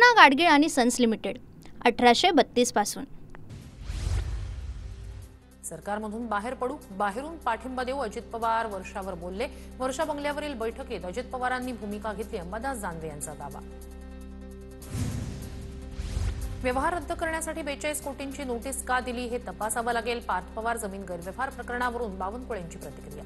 कृष्णा गाडगीळ आणि sons limited 1832 पासून। सरकारमधून बाहेर पडू, बाहेरून पाठिंबा देऊ अजित पवार वर्षावर बोलले। वर्षा बंगल्यावरील बैठकीत अजित पवारांनी भूमिका घेतली, अंबादास दानवे यांचा दावा। व्यवहार रद्द करण्यासाठी 42 कोटींची नोटीस का दिली हे तपासावं लागेल। पार्थ पवार जमीन गैरव्यवहार प्रकरणावरून बावनकुळेंची प्रतिक्रिया।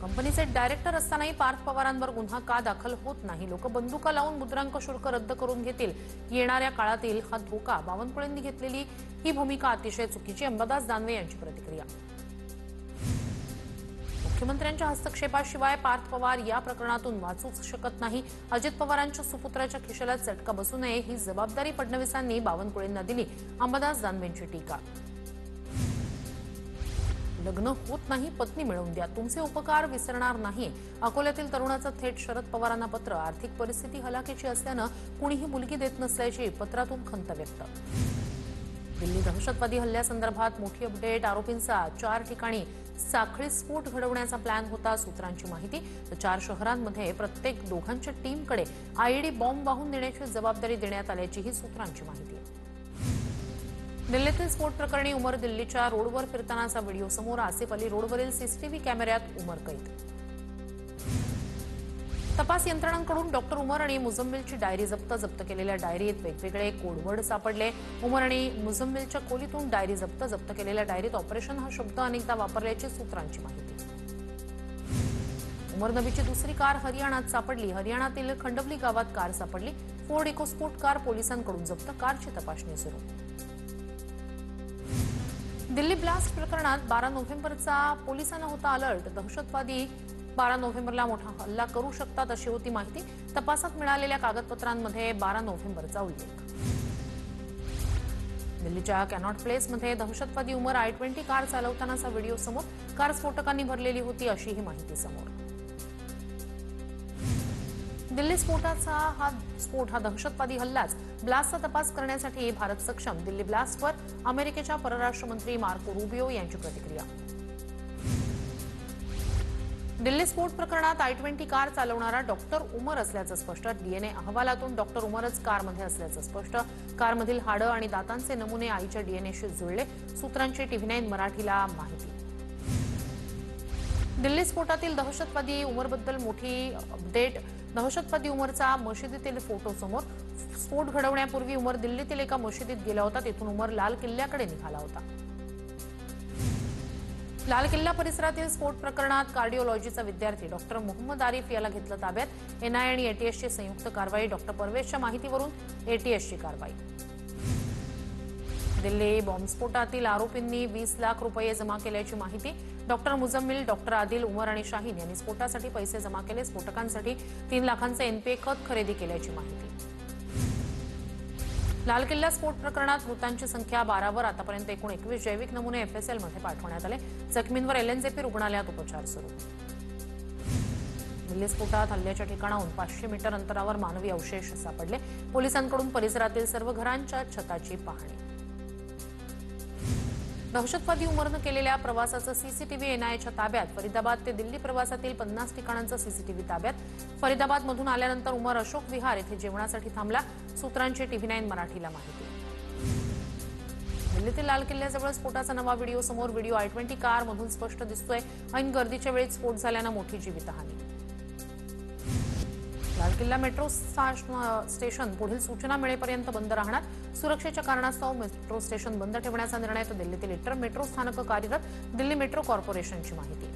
कंपनीचे डायरेक्टर असतानाही पार्थ पवारांवर गुन्हा का दाखल होत नाही? लोक बंदुका लावून मुद्रांक शुल्क रद्द करून घेतील, येणाऱ्या काळातील हा धोका। बावनकुळेंनी घेतलेली ही भूमिका अतिशय चुकीची, अंबादास दानवे यांची प्रतिक्रिया। मुख्यमंत्र्यांच्या हस्तक्षेपाशिवाय पार्थ पवार या प्रकरणातून वाचूच शकत नाही। अजित पवारांच्या सुपुत्राच्या खिशाला चटका बसू नये ही जबाबदारी फडणवीसांनी बावनकुळेंना दिली, अंबादास दानवेंची टीका। लग्न होत नाही, पत्नी मिळवून द्या, तुमचे उपकार विसरणार नाही। अकोल्यातील तरुणाचं थेट शरद पवारांना पत्र। आर्थिक परिस्थिती हलाखीची असल्यानं कुणीही मुलगी देत नसल्याची पत्रातून खंत व्यक्त। दिल्ली दहशतवादी हल्ल्यासंदर्भात मोठी अपडेट। आरोपींचा 4 ठिकाणी साखळी स्फोट घडवण्याचा प्लॅन होता, सूत्रांची माहिती। 4 शहरांमध्ये प्रत्येक दोघांच्या टीमकडे आयईडी बॉम्ब वाहून देण्याची जबाबदारी देण्यात आल्याची ही सूत्रांची माहिती। दिल्लीतील स्फोट प्रकरणी उमर दिल्लीच्या रोडवर फिरतानाचा व्हिडिओ समोर। आसिफ अली रोडवरील सीसीटीव्ही कॅमेऱ्यात उमर कैद। तपास यंत्रणांकडून डॉक्टर उमर आणि मुझम्मिलची डायरी जप्त केलेल्या डायरीत वेगवेगळे कोडवर्ड सापडले। उमर आणि मुझम्मिलच्या खोलीतून डायरी जप्त केलेल्या डायरीत ऑपरेशन हा शब्द अनेकदा वापरल्याची सूत्रांची माहिती। उमर नबीची दुसरी कार हरियाणात सापडली। हरियाणातील खंडवली गावात कार सापडली। फोर्ड इकोस्पोर्ट कार पोलिसांकडून जप्त, कारची तपासणी सुरू। दिल्ली ब्लास्ट प्रकरणात 12 नोव्हेंबरचा पोलिसांना होता अलर्ट। दहशतवादी 12 नोव्हेंबरला मोठा हल्ला करू शकतात अशी होती माहिती। तपासात मिळालेल्या कागदपत्रांमध्ये 12 नोव्हेंबरचा उल्लेख। दिल्लीच्या कॅनॉट प्लेसमध्ये दहशतवादी उमर I-20 कार चालवतानाचा व्हिडिओ समोर। कार स्फोटकांनी भरलेली होती अशी ही माहिती समोर। दिल्ली स्फोट हा दहशतवादी हल्लाच। ब्लास्टचा तपास करण्यासाठी भारत सक्षम। दिल्ली ब्लास्टवर अमेरिकेच्या परराष्ट्र मंत्री मार्को रुबियो यांची प्रतिक्रिया। दिल्ली स्फोट प्रकरणात I-20 कार चालवणारा डॉक्टर उमर असल्याचं स्पष्ट। डीएनए अहवालातून डॉक्टर उमरच कारमध्ये असल्याचं स्पष्ट। कारमधील हाडं आणि दातांचे नमुने आईच्या डीएनएशी जुळले, सूत्रांची TV9 मराठीला माहिती। दिल्ली स्फोटातील दहशतवादी उमरबद्दल मोठी अपडेट। दहशतवादी उमरचा मशिदीतील फोटो समोर। स्फोट घडवण्यापूर्वी उमर दिल्लीतील एका मशिदीत गेला होता, तिथून उमर लाल किल्ल्याकडे निघाला होता। लाल किल्ला परिसरातील स्फोट प्रकरणात कार्डिओलॉजीचा विद्यार्थी डॉक्टर मोहम्मद आरिफ याला घेतलं ताब्यात। एनआय आणि एटीएसची संयुक्त कारवाई। डॉक्टर परवेशच्या माहितीवरून एटीएसची कारवाई। दिल्ली बॉम्बस्फोटातील आरोपींनी 20 लाख रुपये जमा केल्याची माहिती। डॉक्टर मुझम्मिल, डॉक्टर आदिल, उमर आणि शाहीन यांनी स्फोटासाठी पैसे जमा केले। स्फोटकांसाठी 3 लाखांचे एनपीए खत खरेदी केल्याची माहिती। लाल किल्ला स्फोट प्रकरणात मृतांची संख्या 12वर। आतापर्यंत एकूण 21 जैविक नमुने FSL मध्ये पाठवण्यात आले। जखमींवर LNJP रुग्णालयात उपचार सुरू। दिल्ली स्फोटात हल्ल्याच्या ठिकाणाहून 500 मीटर अंतरावर मानवी अवशेष सापडले। पोलिसांकडून परिसरातील सर्व घरांच्या छताची पाहणी। दहशतवादी उमरनं केलेल्या प्रवासाचं सीसीटीव्ही एनआयच्या ताब्यात। फरीदाबाद ते दिल्ली प्रवासातील 50 ठिकाणांचं सीसीटीव्ही ताब्यात। फरीदाबादमधून आल्यानंतर उमर अशोक विहार येथे जेवणासाठी थांबला, सूत्रांची TV9 मराठीला माहिती। दिल्लीतील लाल किल्ल्याजवळ स्फोटाचा नवा व्हिडिओ समोर। व्हिडिओ I-20 कारमधून स्पष्ट दिसतोय। ऐन गर्दीच्या वेळी स्फोट झाल्यानं मोठी जीवितहानी। लाल किल्ला मेट्रो स्टेशन पुढील सूचना मिळेपर्यंत बंद राहणार। सुरक्षेच्या कारणास्तव मेट्रो स्टेशन बंद ठेवण्याचा निर्णय। तर दिल्लीतील इतर मेट्रो स्थानकं कार्यरत, दिल्ली मेट्रो कॉर्पोरेशनची माहिती।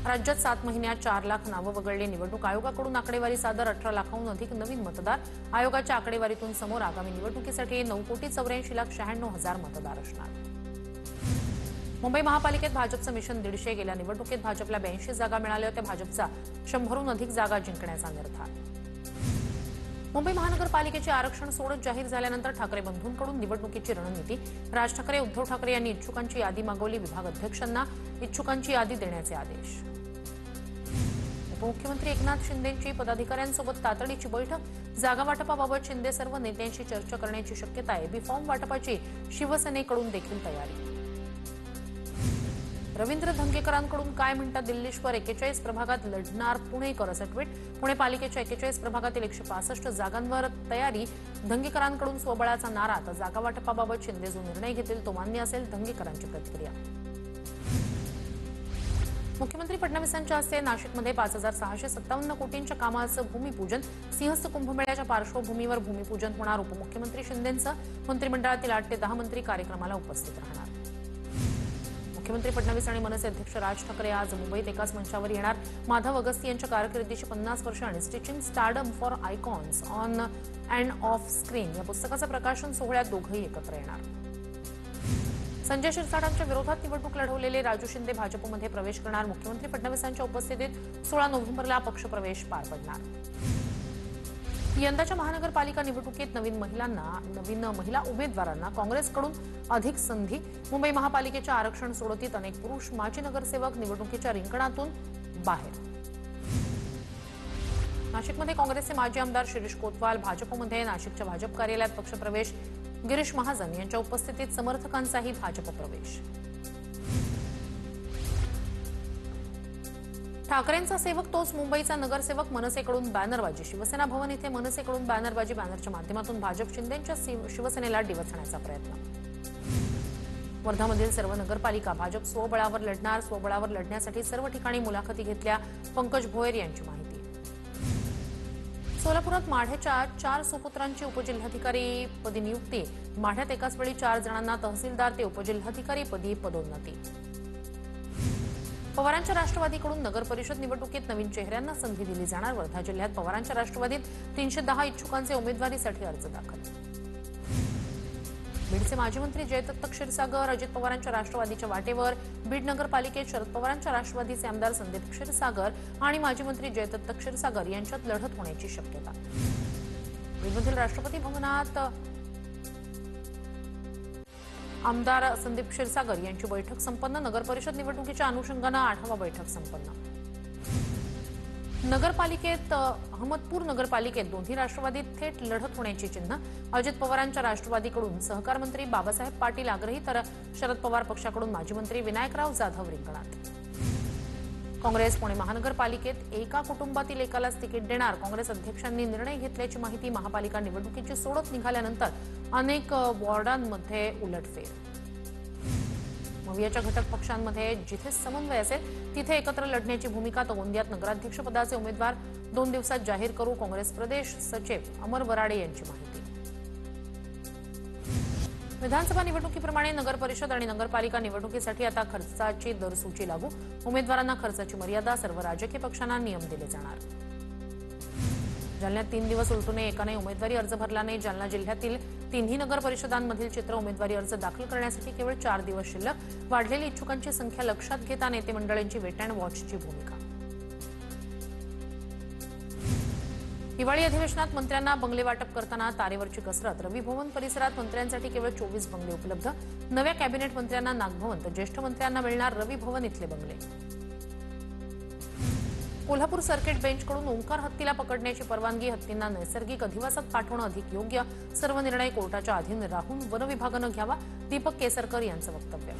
राज्यात 7 महिन्यात 4 लाख नावं वगळली। निवडणूक आयोगाकडून आकडेवारी सादर। 18 लाखांहून अधिक नवीन मतदार। आयोगाच्या आकडेवारीतून समोर आगामी निवडणुकीसाठी 9,84,96,000 मतदार असणार। मुंबई महापालिकेत भाजपचं मिशन 150। गेल्या निवडणुकीत भाजपला 82 जागा मिळाल्या होत्या। भाजपचा 100हून अधिक जागा जिंकण्याचा निर्धार। मुंबई महानगरपालिकेचे आरक्षण सोडत जाहीर झाल्यानंतर ठाकरे बंधूंकडून निवडणुकीची रणनीती। राज ठाकरे, उद्धव ठाकरे यांनी इच्छुकांची यादी मागवली। विभाग अध्यक्षांना इच्छुकांची यादी देण्याचे आदेश। उपमुख्यमंत्री एकनाथ शिंदेंची पदाधिकाऱ्यांसोबत तातडीची बैठक। जागा वाटपाबाबत शिंदे सर्व नेत्यांशी चर्चा करण्याची शक्यता आहे। बी फॉर्म वाटपाची शिवसेनेकडून देखील तयारी। रवींद्र धंगेकरांकडून काय म्हणतात दिल्लीश्वर 41 प्रभागात लढणार पुणेकर असं ट्विट. पुणे पालिकेच्या 41 प्रभागातील 165 जागांवर तयारी. धंगेकरांकडून स्वबळाचा नारा. तर जागा वाटपाबाबत शिंदे जो निर्णय घेतील तो मान्य असेल, धंगेकरांची प्रतिक्रिया. मुख्यमंत्री फडणवीसांच्या हस्ते नाशिकमध्ये 5,657 कोटींच्या कामाचं भूमिपूजन. सिंहस्थ कुंभमेळ्याच्या पार्श्वभूमीवर भूमिपूजन होणार. उपमुख्यमंत्री शिंदेंचं मंत्रिमंडळातील 8 ते 10 मंत्री कार्यक्रमाला उपस्थित राहणार. मुख्यमंत्री फडणवीस आणि मनसे अध्यक्ष राज ठाकरे आज मुंबईत एकाच मंचावर येणार. माधव अगस्ती यांच्या कारकिर्दीची 50 वर्ष आणि stitching stardom for icons on and of screen या पुस्तकाचं प्रकाशन सोहळ्यात दोघंही एकत्र येणार. संजय शिरसाटांच्या विरोधात निवडणूक लढवलेले राजू शिंदे भाजपमध्ये प्रवेश करणार. मुख्यमंत्री फडणवीसांच्या उपस्थितीत 16 नोव्हेंबरला पक्षप्रवेश पार पडणार. यंदाच्या महानगरपालिका निवडणुकीत नवीन महिला उमेदवारांना काँग्रेसकडून अधिक संधी. मुंबई महापालिकेच्या आरक्षण सोडतीत अनेक पुरुष माजी नगरसेवक निवडणुकीच्या रिंगणातून बाहेर. नाशिकमध्ये काँग्रेसचे माजी आमदार शिरीष कोतवाल भाजपमध्ये. नाशिकच्या भाजप कार्यालयात पक्षप्रवेश. गिरीश महाजन यांच्या उपस्थितीत समर्थकांचाही भाजप प्रवेश. ठाकरेंचा सेवक तोच मुंबईचा नगरसेवक. मनसेकडून बॅनरबाजी. शिवसेना भवन इथे मनसेकडून बॅनरबाजी. बॅनरच्या माध्यमातून भाजप शिंदेंच्या शिवसेनेला डिवचण्याचा प्रयत्न. वर्धामधील सर्व नगरपालिका भाजप स्वबळावर लढणार. स्वबळावर लढण्यासाठी सर्व ठिकाणी मुलाखती घेतल्या. पंकज भोयर यांची माहिती. सोलापुरात माढ्याच्या 4 सुपुत्रांची उपजिल्हाधिकारी पदी नियुक्ती. माढ्यात एकाच वेळी 4 जणांना तहसीलदार ते उपजिल्हाधिकारी पदी पदोन्नती. पवारांच्या राष्ट्रवादीकडून नगर परिषद निवडणुकीत नवीन चेहऱ्यांना संधी दिली जाणार. वर्धा जिल्ह्यात पवारांच्या राष्ट्रवादीत 310 इच्छुकांचे उमेदवारीसाठी अर्ज दाखल. बीडचे माजी मंत्री जयदत्त क्षीरसागर अजित पवारांच्या राष्ट्रवादीच्या वाटेवर. बीड नगरपालिकेत शरद पवारांच्या राष्ट्रवादीचे आमदार संदीप क्षीरसागर आणि माजी मंत्री जयदत्त क्षीरसागर यांच्यात लढत होण्याची शक्यता. बीडमधील राष्ट्रपती भवनात आमदार संदीप क्षीरसागर यांची बैठक संपन्न. नगरपरिषद निवडणुकीच्या अनुषंगानं आढावा बैठक संपन्न. नगरपालिकेत अहमदपूर नगरपालिकेत दोन्ही राष्ट्रवादीत थेट लढत होण्याची चिन्ह. अजित पवारांच्या राष्ट्रवादीकडून सहकार मंत्री बाबासाहेब पाटील आग्रही, तर शरद पवार पक्षाकडून माजी मंत्री विनायकराव जाधव रिंगणात. काँग्रेस पुणे महानगरपालिकेत एका कुटुंबातील एकालाच तिकीट देणार. काँग्रेस अध्यक्षांनी निर्णय घेतल्याची माहिती. महापालिका निवडणुकीची सोडत निघाल्यानंतर अनेक वॉर्डांमध्ये उलटफेर. मवियाच्या घटक पक्षांमध्ये जिथे समन्वय असेल तिथे एकत्र लढण्याची भूमिका. तर गोंदियात नगराध्यक्षपदाचे उमेदवार 2 दिवसात जाहीर करू. काँग्रेस प्रदेश सचिव अमर वराडे यांची माहिती. विधानसभा निवडणुकीप्रमाणे नगर परिषद आणि नगरपालिका निवडणुकीसाठी आता खर्चाची दरसूची लागू. उमेदवारांना खर्चाची मर्यादा. सर्व राजकीय पक्षांना नियम दिले जाणार. जालन्यात 3 दिवस उलटूनही एकाने उमेदवारी अर्ज भरला नाही. जालना जिल्ह्यातील 3ही नगर परिषदांमधील चित्र. उमेदवारी अर्ज दाखल करण्यासाठी केवळ 4 दिवस शिल्लक. वाढलेली इच्छुकांची संख्या लक्षात घेता नेते मंडळींची वेट अँड वॉचची भूमिका. हिवाळी अधिवेशनात मंत्र्यांना बंगले वाटप करताना तारेवरची कसरत. रवी भवन परिसरात मंत्र्यांसाठी केवळ 24 बंगले उपलब्ध. नव्या कॅबिनेट मंत्र्यांना नागभवन तर ज्येष्ठ मंत्र्यांना मिळणार रवी भवन इथले बंगले. कोल्हापूर सर्किट बेंचकडून ओंकार हत्तीला पकडण्याची परवानगी. हत्तींना नैसर्गिक अधिवासात पाठवणं अधिक योग्य. सर्व निर्णय कोर्टाच्या अधीन राहून वन विभागानं घ्यावा. दीपक केसरकर यांचं वक्तव्य.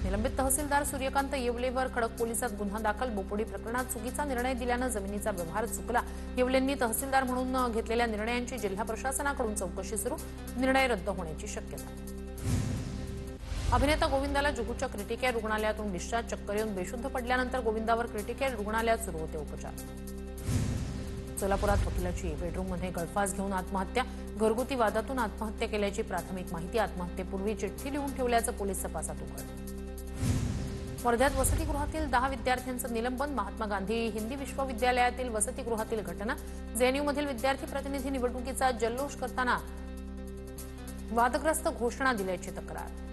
निलंबित तहसीलदार सूर्यकांत येवलेवर खडक पोलिसात गुन्हा दाखल. बोपोडी प्रकरणात चुकीचा निर्णय दिल्यानं जमिनीचा व्यवहार चुकला. येवलेंनी तहसीलदार म्हणून घेतलेल्या निर्णयांची जिल्हा प्रशासनाकडून चौकशी सुरू. निर्णय रद्द होण्याची शक्यता. अभिनेता गोविंदाला जुहूच्या क्रिटिकेअर रुग्णालयातून डिस्चार्ज. चक्कर येऊन बेशुद्ध पडल्यानंतर गोविंदावर क्रिटिकेअर रुग्णालयात सुरू होते उपचार. सोलापुरात वकिलाची बेडरूममध्ये गळफास घेऊन आत्महत्या. घरगुती वादातून आत्महत्या केल्याची प्राथमिक माहिती. आत्महत्येपूर्वी चिठ्ठी लिहून ठेवल्याचं पोलीस तपासात उघड. वर्ध्यात वसतिगृहातील 10 विद्यार्थ्यांचं निलंबन. महात्मा गांधी हिंदी विश्वविद्यालयातील वसतिगृहातील घटना. जेएनयूमधील विद्यार्थी प्रतिनिधी निवडणुकीचा जल्लोष करताना वादग्रस्त घोषणा दिल्याची तक्रार.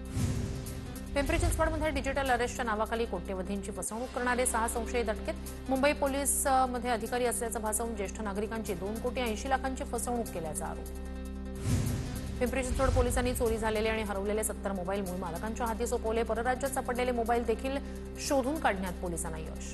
पिंपरी चिंचवडमध्ये डिजिटल अरेस्टच्या नावाखाली कोट्यवधींची फसवणूक करणारे 6 संशयित अटकेत. मुंबई पोलीसमध्ये अधिकारी असल्याचं भासवून ज्येष्ठ नागरिकांची 2,80,00,000ची फसवणूक केल्याचा आरोप. पिंपरी चिंचवड पोलिसांनी चोरी झालेले आणि हरवलेले 70 मोबाईल मूळ मालकांच्या हाती सोपवले. परराज्यात सापडलेले मोबाईल देखील शोधून काढण्यात पोलिसांना यश.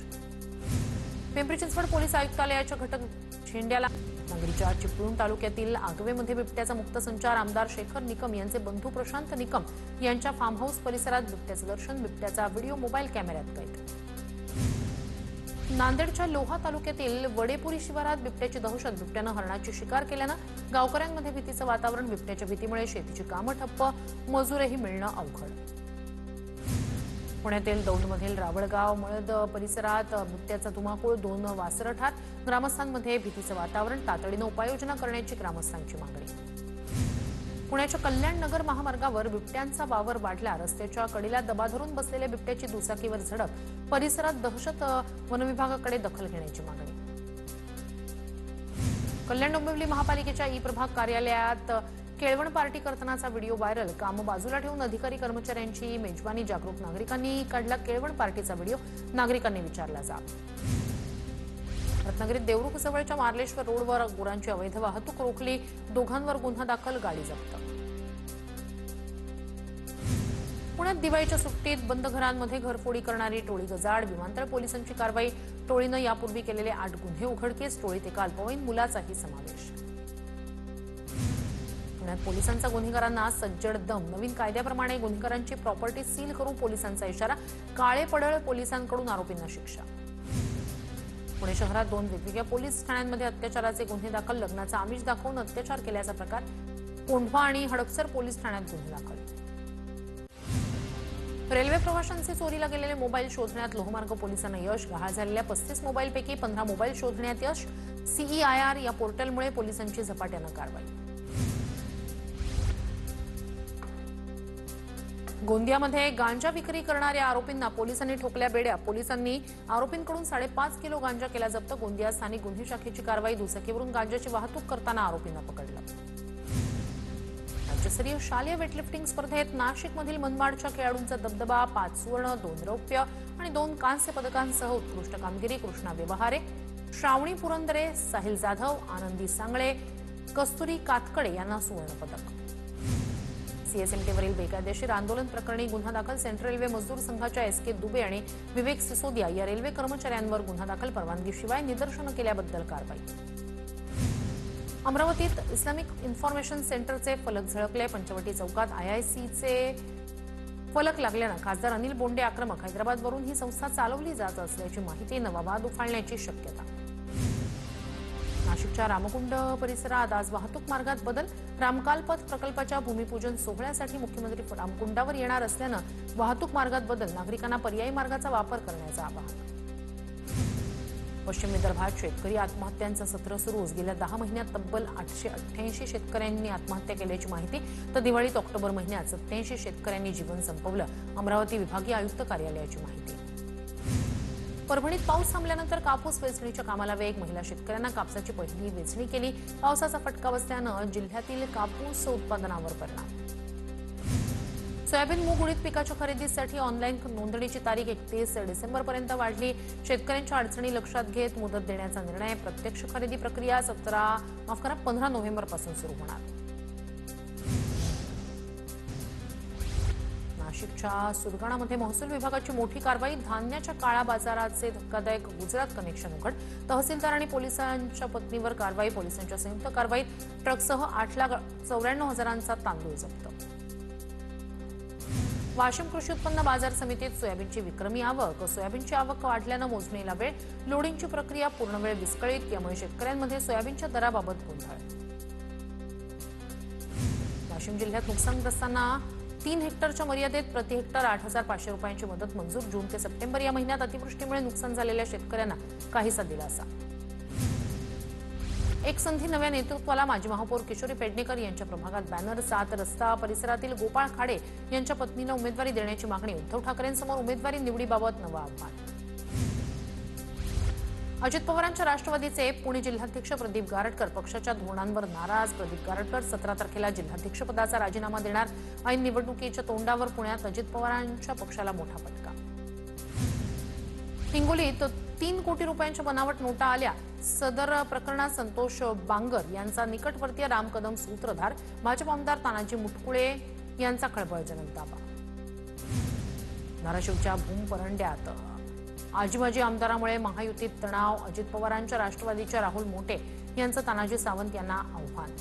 पिंपरी चिंचवड पोलीस आयुक्तालयाच्या घटक झेंड्याला नगरीच्या चिपळूण तालुक्यातील आगवेमध्ये बिबट्याचा मुक्त संचार. आमदार शेखर निकम यांचे बंधू प्रशांत निकम यांच्या फार्म हाऊस परिसरात बिबट्याचं दर्शन. बिबट्याचा व्हिडिओ मोबाईल कॅमेऱ्यात कैद. नांदेडच्या लोहा तालुक्यातील वडेपुरी शिवारात बिबट्याची दहशत. बिबट्यानं हरणाची शिकार केल्यानं गावकऱ्यांमध्ये भीतीचं वातावरण. बिबट्याच्या भीतीमुळे शेतीची कामं ठप्प, मजूरही मिळणं अवघड. पुण्यातील दौंडमधील रावळगाव मळद परिसरात बिबट्याचा धुमाकूळ. 2 वासरं ठार. ग्रामस्थांमध्ये भीतीचं वातावरण. तातडीनं उपाययोजना करण्याची ग्रामस्थांची मागणी. पुण्याच्या कल्याण नगर महामार्गावर बिबट्यांचा वावर वाढला. रस्त्याच्या कडेला दबा धरून बसलेल्या बिबट्याची दुचाकीवर झडप. परिसरात दहशत. वनविभागाकडे दखल घेण्याची मागणी. कल्याण डोंबिवली महापालिकेच्या ई प्रभाग कार्यालयात केळवण पार्टी करतानाचा व्हिडिओ व्हायरल. कामं बाजूला ठेवून अधिकारी कर्मचाऱ्यांची मेजबानी. जागरूक नागरिकांनी काढला केळवण पार्टीचा व्हिडिओ. नागरिकांनी विचारला जाब. रत्नागिरीत देवरुख जवळच्या मार्लेश्वर रोडवर गुरांची अवैध वाहतूक रोखली. दोघांवर गुन्हा दाखल. गाडी जप्त. पुण्यात दिवाळीच्या सुट्टीत बंद घरांमध्ये घरफोडी करणारी टोळी गजाआड. विमानतळ पोलिसांची कारवाई. टोळीनं यापूर्वी केलेले 8 गुन्हे उघडकीस. टोळीत एका अल्पवयीन मुलाचाही समावेश. पुण्यात पोलिसांचा गुन्हेगारांना सज्जड दम. नवीन कायद्याप्रमाणे गुन्हेगारांची प्रॉपर्टी सील करू पोलिसांचा इशारा. काळे पडळ पोलिसांकडून आरोपींना शिक्षा. पुणे शहरात 2 वेगवेगळ्या पोलीस ठाण्यांमध्ये अत्याचाराचे गुन्हे दाखल. लग्नाचा आमिष दाखवून अत्याचार केल्याचा प्रकार. कोंढवा आणि हडपसर पोलीस ठाण्यात गुन्हे दाखल. रेल्वे प्रवाशांचे चोरीला गेलेले मोबाईल शोधण्यात लोहमार्ग पोलिसांना यश. गहाळ झालेल्या 35 मोबाईलपैकी 15 मोबाईल शोधण्यात यश. CEIR या पोर्टलमुळे पोलिसांची झपाट्यानं कारवाई. गोंदियामध्ये गांजा विक्री करणाऱ्या आरोपींना पोलिसांनी ठोकल्या बेड्या. पोलिसांनी आरोपींकडून 5.5 किलो गांजा केला जप्त. गोंदिया स्थानिक गुन्हे शाखेची कारवाई. दुचाकीवरून गांजाची वाहतूक करताना आरोपींना पकडलं. राज्यस्तरीय शालेय वेटलिफ्टिंग स्पर्धेत नाशिकमधील मनमाडच्या खेळाडूंचा दबदबा. 5 सुवर्ण, 2 रौप्य आणि 2 कांस्य पदकांसह उत्कृष्ट कामगिरी. कृष्णा व्यवहारे, श्रावणी पुरंदरे, साहिल जाधव, आनंदी सांगळे, कस्तुरी कातकडे यांना सुवर्ण पदक. CSMTवरील बेकायदेशीर आंदोलन प्रकरणी गुन्हा दाखल. सेंट्रल रेल्वे मजदूर संघाच्या SK दुबे आणि विवेक सिसोदिया या रेल्वे कर्मचाऱ्यांवर गुन्हा दाखल. परवानगीशिवाय निदर्शनं केल्याबद्दल कारवाई. अमरावतीत इस्लामिक इन्फॉर्मेशन सेंटरचे फलक झळकले. पंचवटी चौकात IICचे फलक लागल्यानं खासदार अनिल बोंडे आक्रमक. हैदराबादवरून ही संस्था चालवली जात असल्याची माहिती. नवा वाद उफाळण्याची शक्यता. नाशिकच्या रामकुंड परिसरात आज वाहतूक मार्गात बदल. रामकालपथ प्रकल्पाच्या भूमिपूजन सोहळ्यासाठी मुख्यमंत्री रामकुंडावर येणार असल्यानं वाहतूक मार्गात बदल. नागरिकांना पर्यायी मार्गाचा वापर करण्याचं आवाहन. पश्चिम विदर्भात शेतकरी आत्महत्यांचं सत्र सुरू. गेल्या 10 महिन्यात तब्बल 888 शेतकऱ्यांनी आत्महत्या केल्याची माहिती. तर दिवाळीत ऑक्टोबर महिन्यात 87 शेतकऱ्यांनी जीवन संपवलं. अमरावती विभागीय आयुक्त कार्यालयाची माहिती. परभणीत पाऊस थांबल्यानंतर कापूस वेचणीच्या कामाला वेग. महिला शेतकऱ्यांना कापसाची पहिली वेचणी केली. पावसाचा फटका बसल्यानं जिल्ह्यातील कापूस उत्पादनावर परिणाम. सोयाबीन मूग उडीद पिकाच्या खरेदीसाठी ऑनलाईन नोंदणीची तारीख 31 डिसेंबरपर्यंत वाढली. शेतकऱ्यांच्या अडचणी लक्षात घेत मुदत देण्याचा निर्णय. प्रत्यक्ष खरेदी प्रक्रिया 15 नोव्हेंबरपासून सुरू होणार. नाशिकच्या सुरगाणामध्ये महसूल विभागाची मोठी कारवाई. धान्याच्या काळा बाजाराचे धक्कादायक गुजरात कनेक्शन उघड. तहसीलदार आणि पोलिसांच्या पत्नीवर कारवाई. पोलिसांच्या संयुक्त कारवाईत ट्रकसह 8,94,000चा तांदूळ जप्त. वाशिम कृषी उत्पन्न बाजार समितीत सोयाबीनची विक्रमी आवक. सोयाबीनची आवक वाढल्यानं मोजणीला वेळ. लोडिंगची प्रक्रिया पूर्णवेळ विस्कळीत. यामुळे शेतकऱ्यांमध्ये सोयाबीनच्या दराबाबत गोंधळ. वाशिम जिल्ह्यात नुकसानग्रस्तांना 3 हेक्टरच्या मर्यादेत प्रति हेक्टर 8,500 रुपयांची मदत मंजूर. जून ते सप्टेंबर या महिन्यात अतिवृष्टीमुळे नुकसान झालेल्या शेतकऱ्यांना काहीसा दिलासा. एक संधी नव्या नेतृत्वाला. माजी महापौर किशोरी पेडणेकर यांच्या प्रभागात बॅनर. 7 रस्ता परिसरातील गोपाळ खाडे यांच्या पत्नीला उमेदवारी देण्याची मागणी. उद्धव ठाकरेंसमोर उमेदवारी निवडीबाबत नवं आव्हान. अजित पवारांच्या राष्ट्रवादीचे पुणे जिल्हाध्यक्ष प्रदीप गारटकर पक्षाच्या धोरणांवर नाराज. प्रदीप गारटकर 17 तारखेला जिल्हाध्यक्षपदाचा राजीनामा देणार. ऐन निवडणुकीच्या तोंडावर पुण्यात अजित पवारांच्या पक्षाला मोठा फटका. हिंगोलीत 3 कोटी रुपयांच्या बनावट नोटा आल्या. सदर प्रकरणात संतोष बांगर यांचा निकटवर्तीय राम कदम सूत्रधार. भाजप आमदार तानाजी मुटकुळे यांचा खळबळजनक दावा. धाराशिवच्या भूम परंड्यात आजी आमदारामुळे महायुतीत तणाव, अजित पवारांच्या राष्ट्रवादीच्या राहुल मोटे यांचं तानाजी सावंत यांना आव्हान.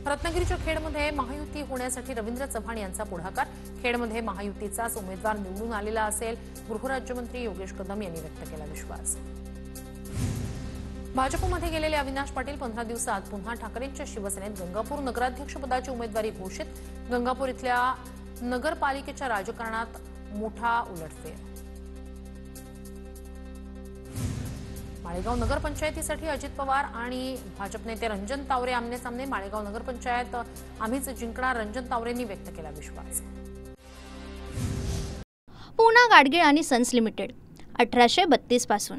रत्नागिरीच्या खेडमध्ये महायुती होण्यासाठी रवींद्र चव्हाण यांचा पुढाकार. खेडमध्ये महायुतीचाच उमेदवार निवडून आलेला असेल, गृहराज्यमंत्री योगेश कदम यांनी व्यक्त केला विश्वास. भाजपमध्ये गेलेले अविनाश पाटील 15 दिवसात पुन्हा ठाकरेंच्या शिवसेनेत. गंगापूर नगराध्यक्षपदाची उमेदवारी घोषित. गंगापूर इथल्या नगरपालिकेच्या राजकारणात मोठा उलटफेर. माळेगाव नगरपंचायतीसाठी अजित पवार आणि भाजप नेते रंजन तावरे आमने-सामने. माळेगाव नगरपंचायत आम्हीच जिंकणार, रंजन तावरेंनी व्यक्त केला विश्वास. पूना गाडगीळ आणि सन्स लिमिटेड 1832 पासून.